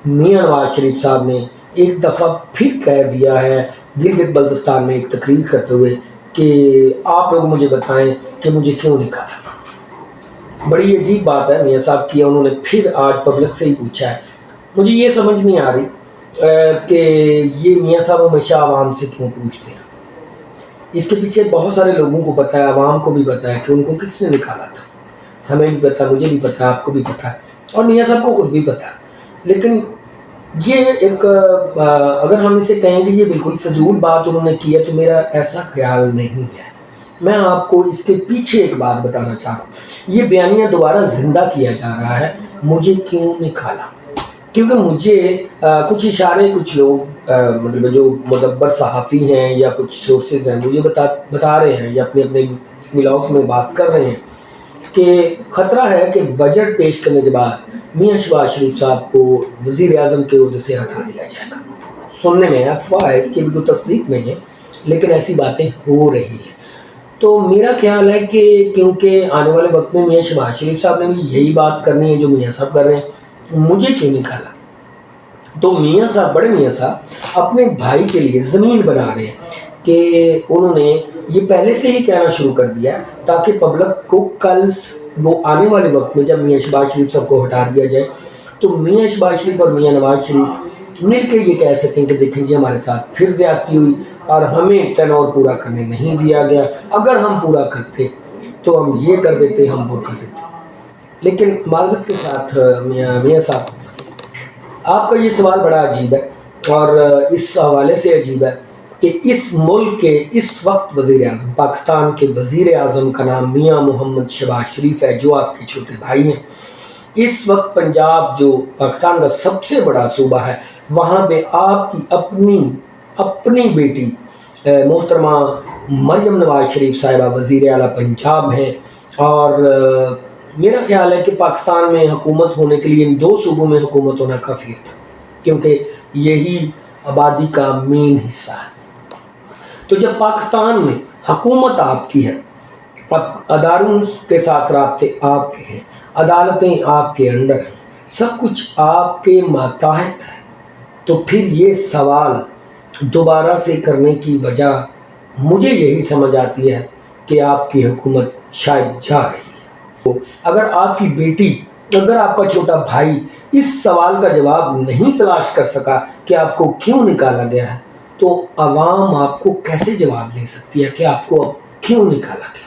میاں نواز شریف صاحب نے ایک دفعہ پھر کہہ دیا ہے گلگت بلتستان میں ایک تقریر کرتے ہوئے کہ آپ لوگ مجھے بتائیں کہ مجھے کیوں نکالا۔ بڑی عجیب بات ہے میاں صاحب کی، انہوں نے پھر آج پبلک سے ہی پوچھا ہے۔ مجھے یہ سمجھ نہیں آ رہی کہ یہ میاں صاحب ہمیشہ عوام سے کیوں پوچھتے ہیں۔ اس کے پیچھے بہت سارے لوگوں کو پتہ ہے، عوام کو بھی پتہ ہے کہ ان کو کس نے نکالا تھا۔ ہمیں بھی پتہ ہے، مجھے بھی پتہ ہے، آپ کو بھی پتہ ہے، اور میاں صاحب کو خود بھی پتہ ہے۔ لیکن یہ ایک اگر ہم اسے کہیں کہ یہ بالکل فضول بات انہوں نے کی ہے تو میرا ایسا خیال نہیں ہے۔ میں آپ کو اس کے پیچھے ایک بات بتانا چاہ رہا ہوں۔ یہ بیانیہ دوبارہ زندہ کیا جا رہا ہے، مجھے کیوں نکالا، کیونکہ مجھے کچھ اشارے کچھ لوگ مطلب جو مدبر صحافی ہیں یا کچھ سورسز ہیں وہ یہ بتا رہے ہیں یا اپنے اپنے ولاگس میں بات کر رہے ہیں کہ خطرہ ہے کہ بجٹ پیش کرنے کے بعد میاں شہباز شریف صاحب کو وزیر اعظم کے عہدے سے ہٹا دیا جائے گا۔ سننے میں افواہ ہے، اس کی بھی کوئی تصدیق نہیں ہے، لیکن ایسی باتیں ہو رہی ہیں۔ تو میرا خیال ہے کہ کیونکہ آنے والے وقت میں میاں شہباز شریف صاحب نے بھی یہی بات کرنی ہے جو میاں صاحب کر رہے ہیں، مجھے کیوں نکالا، تو میاں صاحب، بڑے میاں صاحب اپنے بھائی کے لیے زمین بنا رہے ہیں کہ انہوں نے یہ پہلے سے ہی کہنا شروع کر دیا تاکہ پبلک کو کل وہ آنے والے وقت میں جب میاں شہباز شریف صاحب کو ہٹا دیا جائے تو میاں شہباز شریف اور میاں نواز شریف مل کے یہ کہہ سکیں کہ دیکھیں جی ہمارے ساتھ پھر زیادتی ہوئی اور ہمیں ٹینور پورا کرنے نہیں دیا گیا، اگر ہم پورا کرتے تو ہم یہ کر دیتے، ہم وہ کر دیتے۔ لیکن معذرت کے ساتھ میاں صاحب، آپ کا یہ سوال بڑا عجیب ہے، اور اس حوالے سے عجیب ہے کہ اس ملک کے اس وقت وزیر اعظم، پاکستان کے وزیر اعظم کا نام میاں محمد شہباز شریف ہے، جو آپ کے چھوٹے بھائی ہیں۔ اس وقت پنجاب جو پاکستان کا سب سے بڑا صوبہ ہے، وہاں پہ آپ کی اپنی بیٹی محترمہ مریم نواز شریف صاحبہ وزیر اعلیٰ پنجاب ہیں، اور میرا خیال ہے کہ پاکستان میں حکومت ہونے کے لیے ان دو صوبوں میں حکومت ہونا کافی ہے، کیونکہ یہی آبادی کا مین حصہ ہے۔ تو جب پاکستان میں حکومت آپ کی ہے، اداروں کے ساتھ رابطے آپ کے ہیں، عدالتیں آپ کے انڈر ہیں، سب کچھ آپ کے ماتحت ہے، تو پھر یہ سوال دوبارہ سے کرنے کی وجہ مجھے یہی سمجھ آتی ہے کہ آپ کی حکومت شاید جا رہی ہے۔ اگر آپ کی بیٹی، اگر آپ کا چھوٹا بھائی اس سوال کا جواب نہیں تلاش کر سکا کہ آپ کو کیوں نکالا گیا ہے، تو عوام آپ کو کیسے جواب دے سکتی ہے کہ آپ کو کیوں نکالا گیا؟